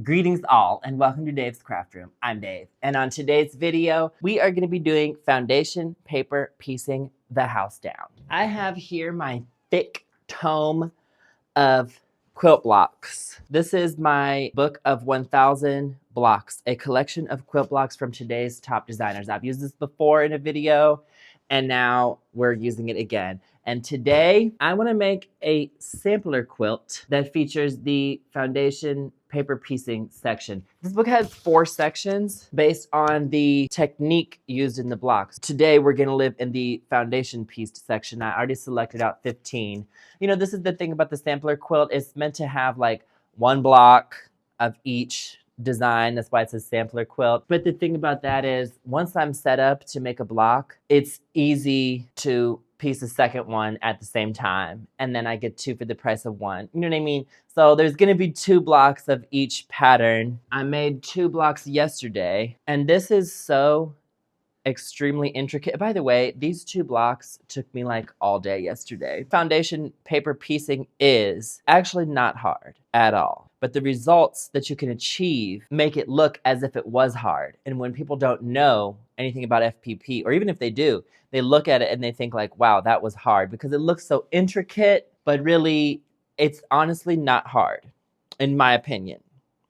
Greetings all, and welcome to Dave's Craft Room. I'm Dave, and on today's video, we are going to be doing foundation paper piecing the house down. I have here my thick tome of quilt blocks. This is my book of 1,000 blocks, a collection of quilt blocks from today's top designers. I've used this before in a video, and now we're using it again. And today, I want to make a sampler quilt that features the foundation paper piecing section. This book has 4 sections based on the technique used in the blocks. Today, we're going to live in the foundation pieced section. I already selected out 15. You know, this is the thing about the sampler quilt. It's meant to have like 1 block of each design. That's why it says sampler quilt. But the thing about that is once I'm set up to make a block, it's easy to piece a second one at the same time. And then I get 2 for the price of 1. You know what I mean? So there's going to be 2 blocks of each pattern. I made 2 blocks yesterday, and this is so extremely intricate. By the way, these 2 blocks took me like all day yesterday. Foundation paper piecing is actually not hard at all, but the results that you can achieve make it look as if it was hard. And when people don't know anything about FPP, or even if they do, they look at it and they think like, wow, that was hard, because it looks so intricate, but really it's honestly not hard, in my opinion.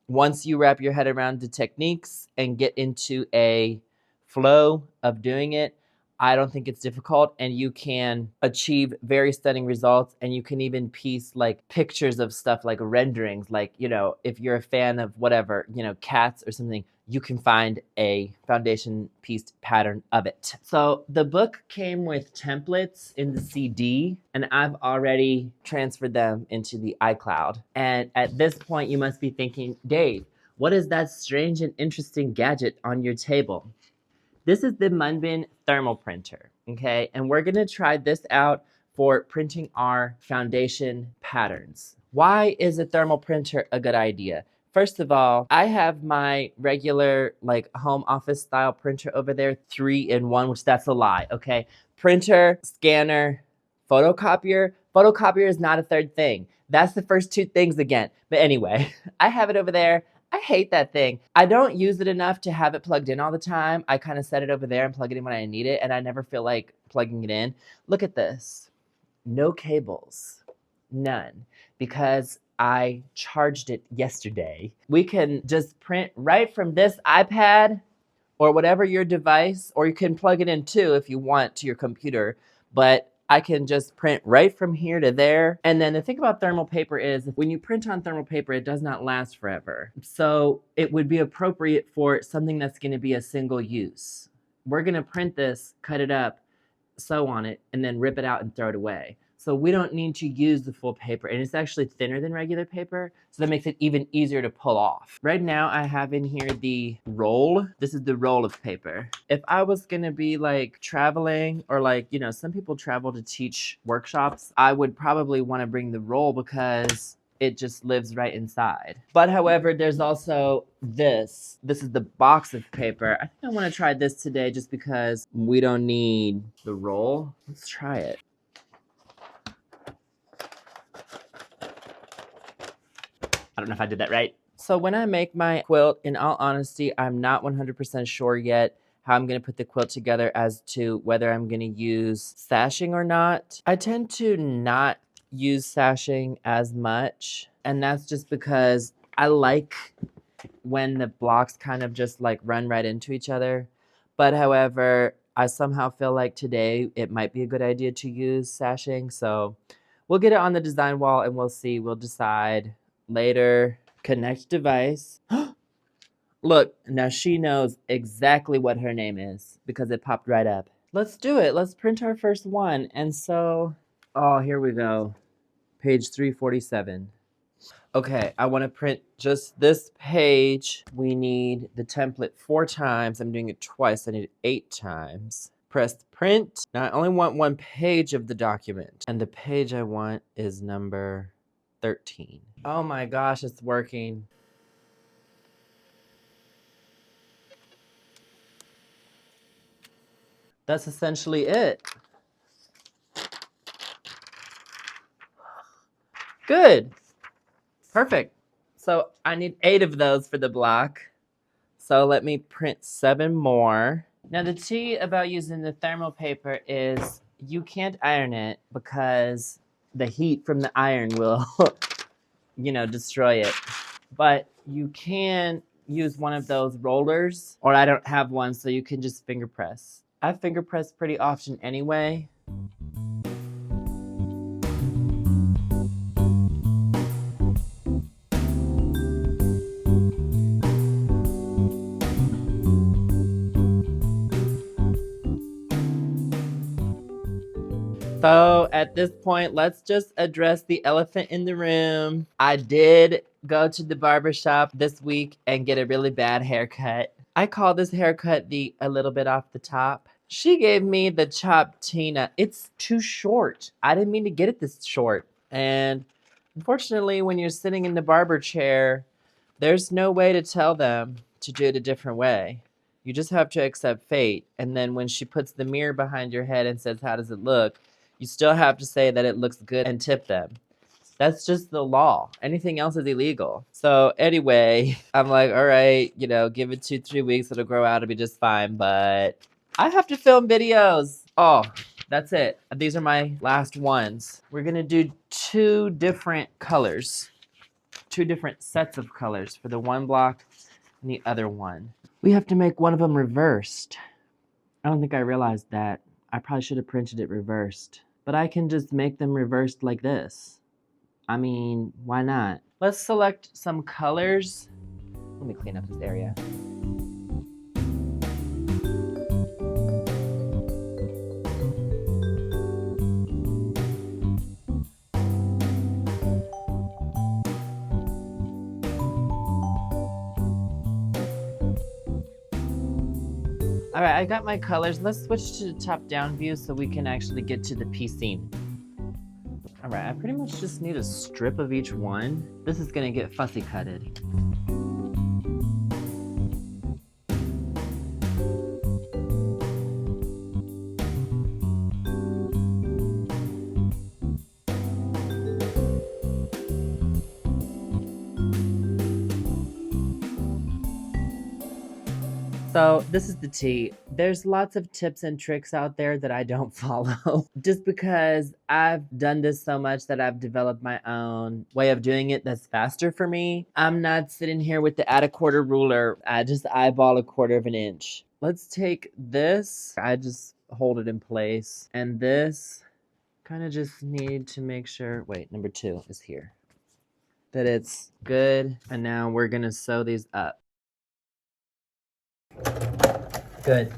Once you wrap your head around the techniques and get into a flow of doing it, I don't think it's difficult, and you can achieve very stunning results. And you can even piece like pictures of stuff, like renderings, like, you know, if you're a fan of whatever, you know, cats or something, you can find a foundation pieced pattern of it. So the book came with templates in the CD, and I've already transferred them into the iCloud. And at this point, you must be thinking, Dave, what is that strange and interesting gadget on your table? This is the MUNBYN thermal printer, okay? And we're gonna try this out for printing our foundation patterns. Why is a thermal printer a good idea? First of all, I have my regular like home office style printer over there, 3-in-1, which that's a lie, okay? Printer, scanner, photocopier. Photocopier is not a third thing. That's the first 2 things again. But anyway, I have it over there. I hate that thing. I don't use it enough to have it plugged in all the time. I kind of set it over there and plug it in when I need it, and I never feel like plugging it in. Look at this. No cables. None. Because I charged it yesterday. We can just print right from this iPad or whatever your device, or you can plug it in too if you want to your computer, but I can just print right from here to there. And then the thing about thermal paper is when you print on thermal paper, it does not last forever. So it would be appropriate for something that's going to be a single use. We're going to print this, cut it up, sew on it, and then rip it out and throw it away. So we don't need to use the full paper, and it's actually thinner than regular paper, so that makes it even easier to pull off. Right now I have in here the roll. This is the roll of paper. If I was gonna be like traveling, or like, you know, some people travel to teach workshops, I would probably want to bring the roll because it just lives right inside. But however, there's also this. This is the box of paper. I think I want to try this today just because we don't need the roll. Let's try it. I don't know if I did that right. So when I make my quilt, in all honesty, I'm not 100% sure yet how I'm going to put the quilt together as to whether I'm going to use sashing or not. I tend to not use sashing as much, and that's just because I like when the blocks kind of just like run right into each other. But however, I somehow feel like today it might be a good idea to use sashing, so we'll get it on the design wall and we'll see. We'll decide later. Connect device. Look, now she knows exactly what her name is because it popped right up. Let's do it. Let's print our first one. And so, oh, here we go. Page 347. Okay, I want to print just this page. We need the template 4 times. I'm doing it twice. I need it 8 times. Press print. Now I only want 1 page of the document, and the page I want is number 13. Oh my gosh, it's working. That's essentially it. Good. Perfect. So I need 8 of those for the block. So let me print 7 more. Now the tea about using the thermal paper is you can't iron it because the heat from the iron will, destroy it. But you can use one of those rollers, or I don't have one, so you can just finger press. I finger press pretty often anyway. So at this point, let's just address the elephant in the room. I did go to the barbershop this week and get a really bad haircut. I call this haircut the a little bit off the top. She gave me the chopped Tina. It's too short. I didn't mean to get it this short. And unfortunately, when you're sitting in the barber chair, there's no way to tell them to do it a different way. You just have to accept fate. And then when she puts the mirror behind your head and says, "How does it look?" you still have to say that it looks good and tip them. That's just the law. Anything else is illegal. So anyway, I'm like, all right, give it 2-3 weeks. It'll grow out. It'll be just fine. But I have to film videos. Oh, that's it. These are my last ones. We're going to do 2 different colors. 2 different sets of colors for the one block and the other one. We have to make one of them reversed. I don't think I realized that. I probably should have printed it reversed. But I can just make them reversed like this. I mean, why not? Let's select some colors. Let me clean up this area. All right, I got my colors. Let's switch to the top-down view so we can actually get to the piecing. All right, I pretty much just need a strip of each one. This is gonna get fussy cutted. So this is the tea. There's lots of tips and tricks out there that I don't follow just because I've done this so much that I've developed my own way of doing it that's faster for me. I'm not sitting here with the add-a-quarter ruler. I just eyeball 1/4 of an inch. Let's take this. I just hold it in place. And this kind of just need to make sure, wait, number 2 is here. That it's good. And now we're gonna sew these up. Good.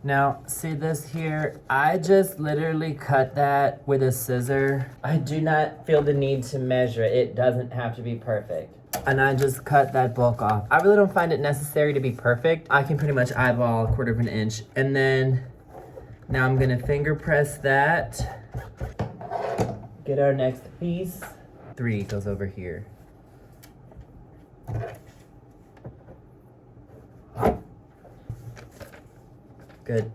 Now, see this here? I just literally cut that with a scissor. I do not feel the need to measure it. It doesn't have to be perfect. And I just cut that bulk off. I really don't find it necessary to be perfect. I can pretty much eyeball 1/4 of an inch. And then, now I'm gonna finger press that. Get our next piece. 3 goes over here. Good.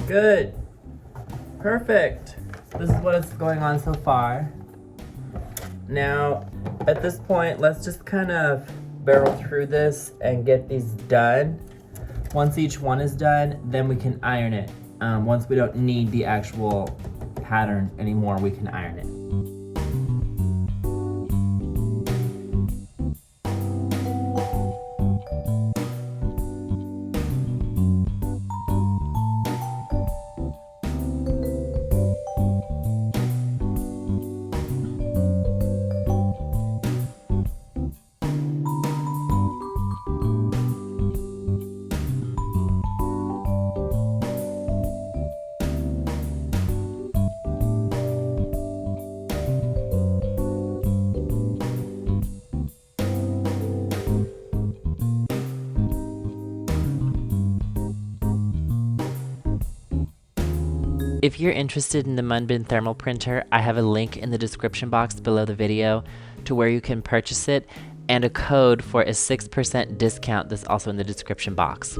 Good. Perfect. This is what is going on so far. Now, at this point, let's just kind of barrel through this and get these done. Once each one is done, then we can iron it. Once we don't need the actual pattern anymore, we can iron it. If you're interested in the MUNBYN thermal printer, I have a link in the description box below the video to where you can purchase it, and a code for a 6% discount that's also in the description box.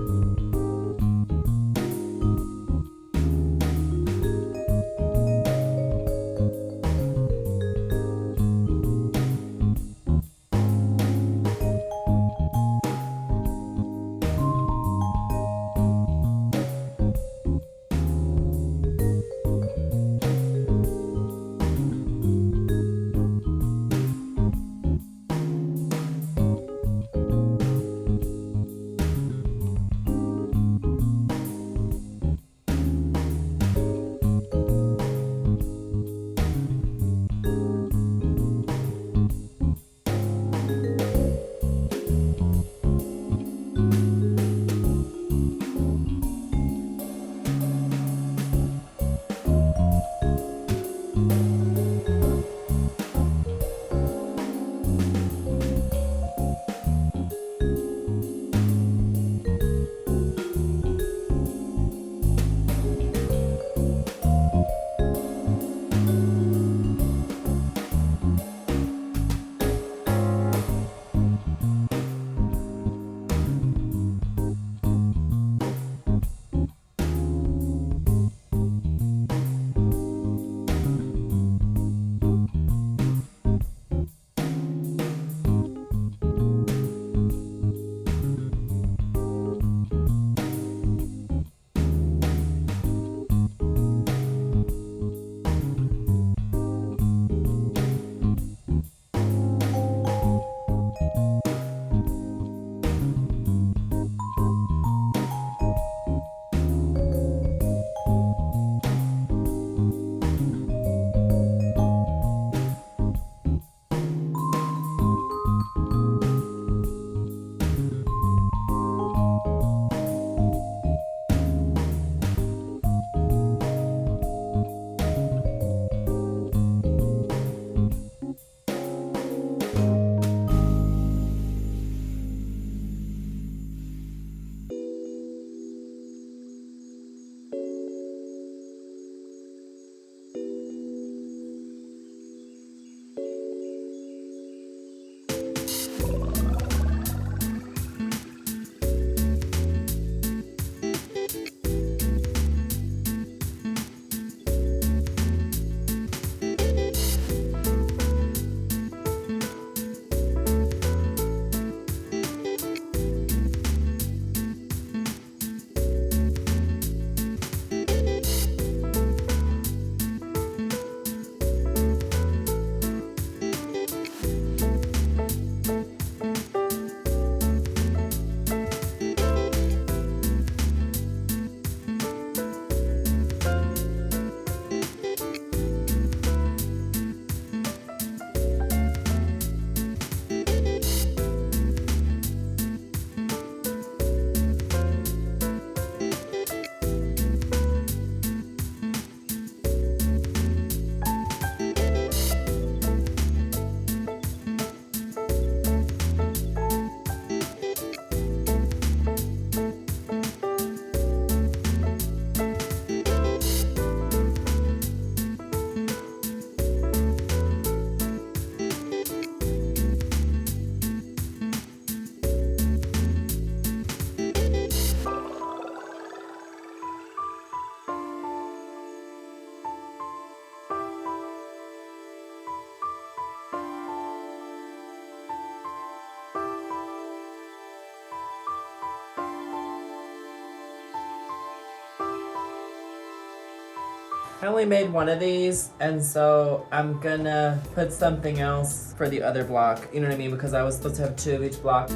I only made one of these, and so I'm gonna put something else for the other block, you know what I mean? Because I was supposed to have 2 of each block.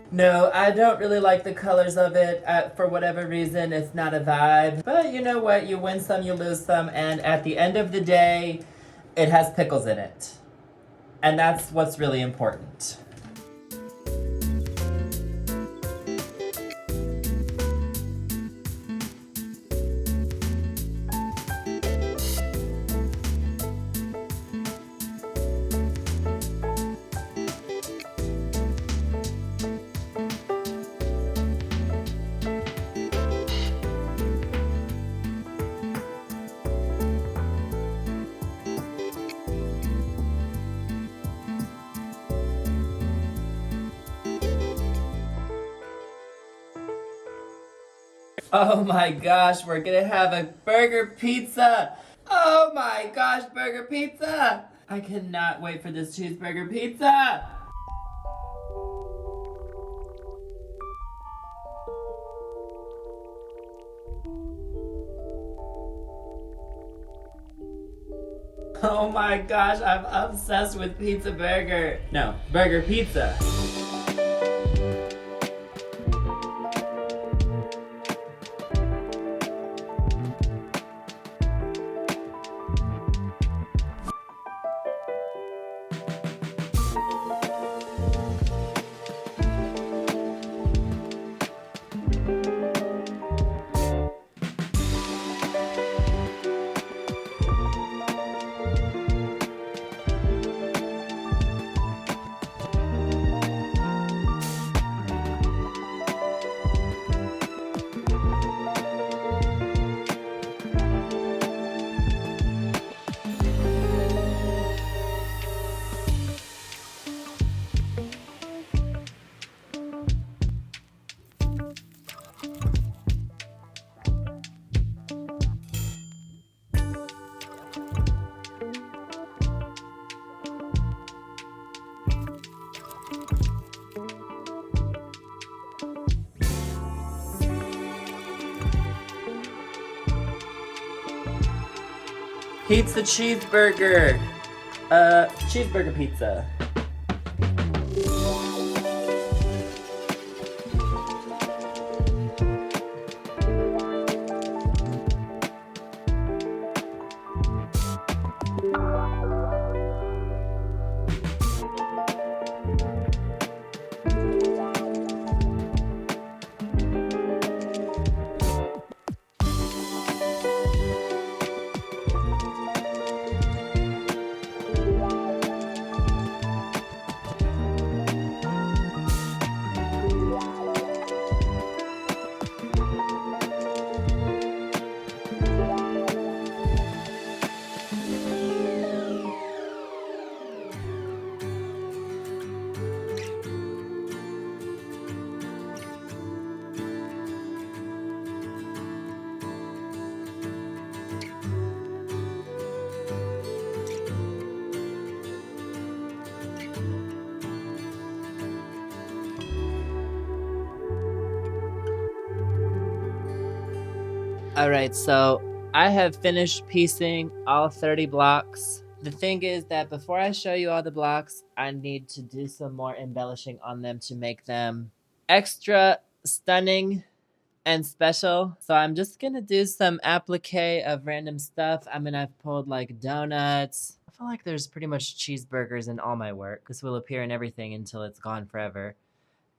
No, I don't really like the colors of it. For whatever reason, it's not a vibe. But you know what? You win some, you lose some, and at the end of the day, it has pickles in it. And that's what's really important. Oh my gosh, we're gonna have a burger pizza. Oh my gosh, burger pizza. I cannot wait for this cheeseburger pizza. Oh my gosh, I'm obsessed with pizza burger. No, burger pizza. Pizza cheeseburger. Cheeseburger pizza. All right, so I have finished piecing all 30 blocks. The thing is that before I show you all the blocks, I need to do some more embellishing on them to make them extra stunning and special. So I'm just gonna do some applique of random stuff. I mean, I've pulled like donuts. I feel like there's pretty much cheeseburgers in all my work. This will appear in everything until it's gone forever.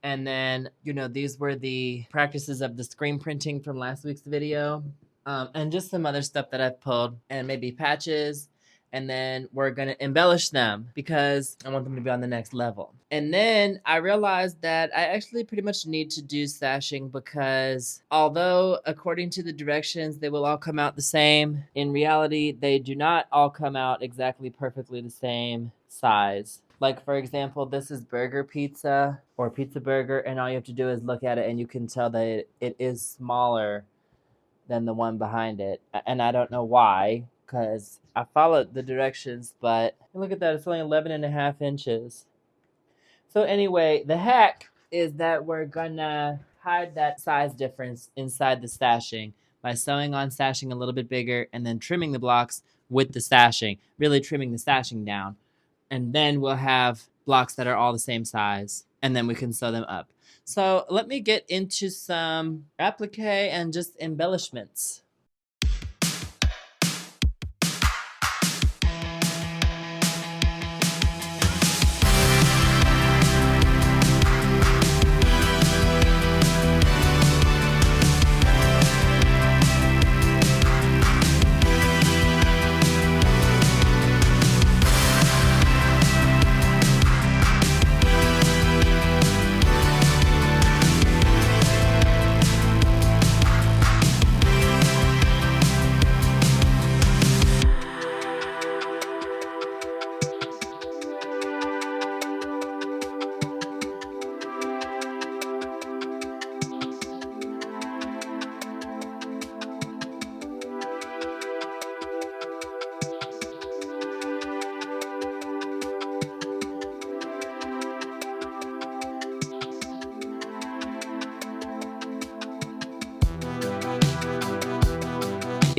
And then, you know, these were the practices of the screen printing from last week's video. And just some other stuff that I've pulled, and maybe patches. And then we're gonna embellish them because I want them to be on the next level. And then I realized that I actually pretty much need to do sashing because although according to the directions, they will all come out the same, in reality, they do not all come out exactly perfectly the same size. Like, for example, this is burger pizza or pizza burger, and all you have to do is look at it and you can tell that it is smaller than the one behind it. And I don't know why, because I followed the directions, but look at that, it's only 11.5 inches. So anyway, the hack is that we're gonna hide that size difference inside the stashing by sewing on stashing a little bit bigger and then trimming the blocks with the stashing, really trimming the stashing down. And then we'll have blocks that are all the same size, and then we can sew them up. So let me get into some applique and just embellishments.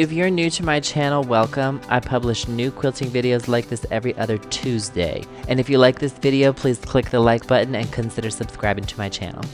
If you're new to my channel, welcome. I publish new quilting videos like this every other Tuesday. And if you like this video, please click the like button and consider subscribing to my channel.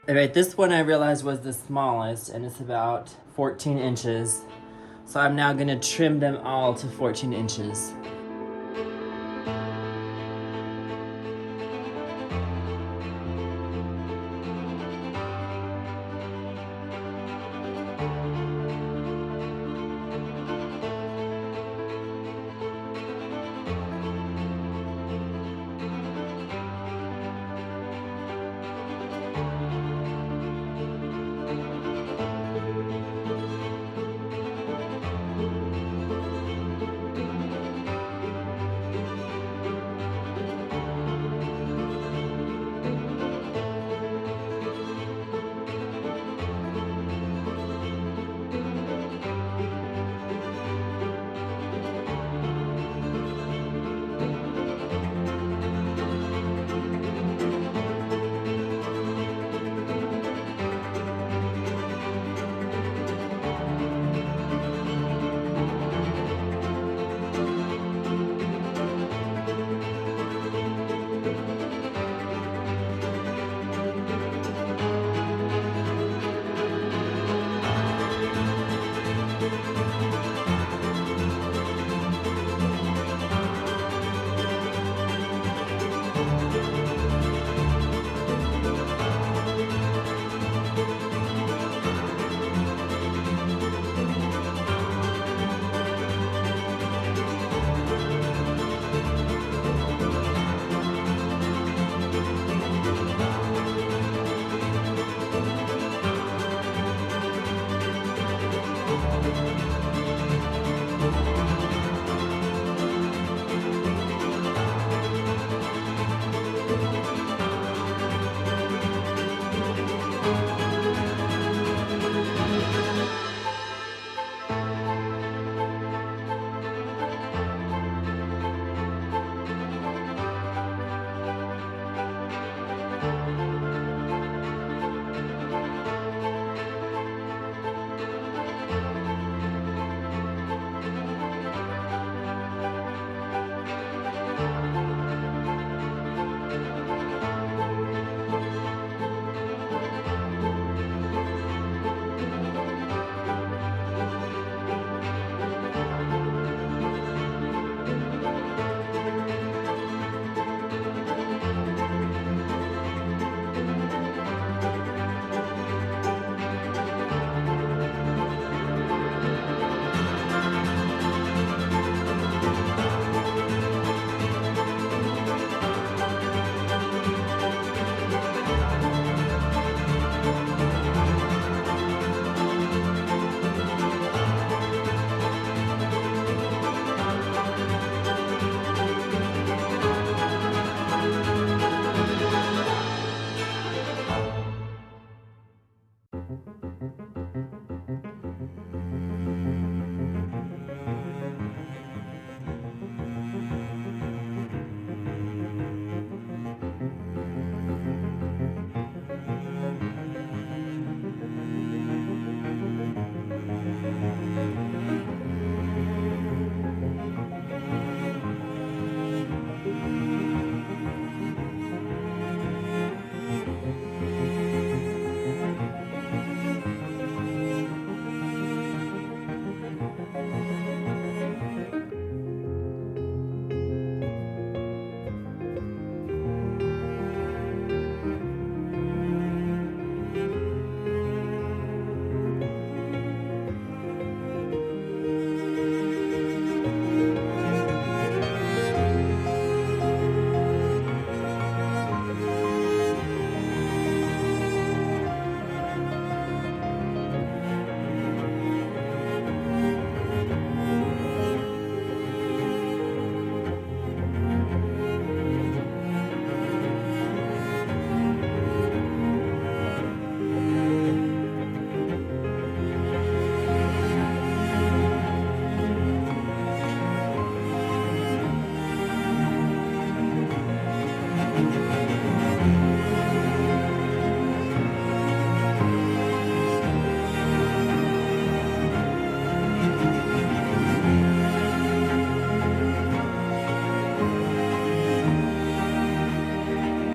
Alright, this one I realized was the smallest, and it's about 14 inches. So I'm now gonna trim them all to 14 inches.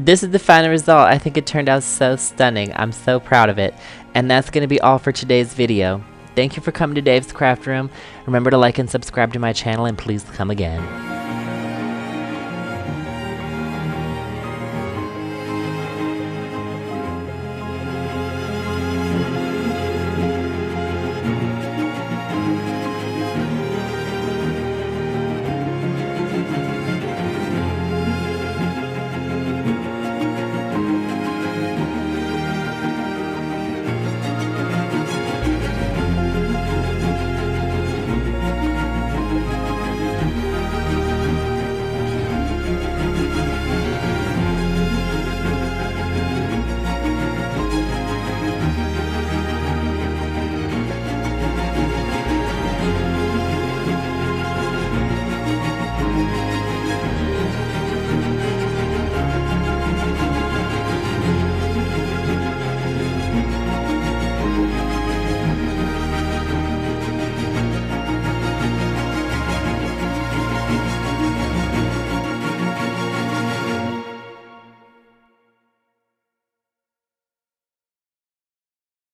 this is the final result. I think it turned out so stunning. I'm so proud of it. And that's going to be all for today's video. Thank you for coming to Dave's Craft Room. Remember to like and subscribe to my channel, and please come again.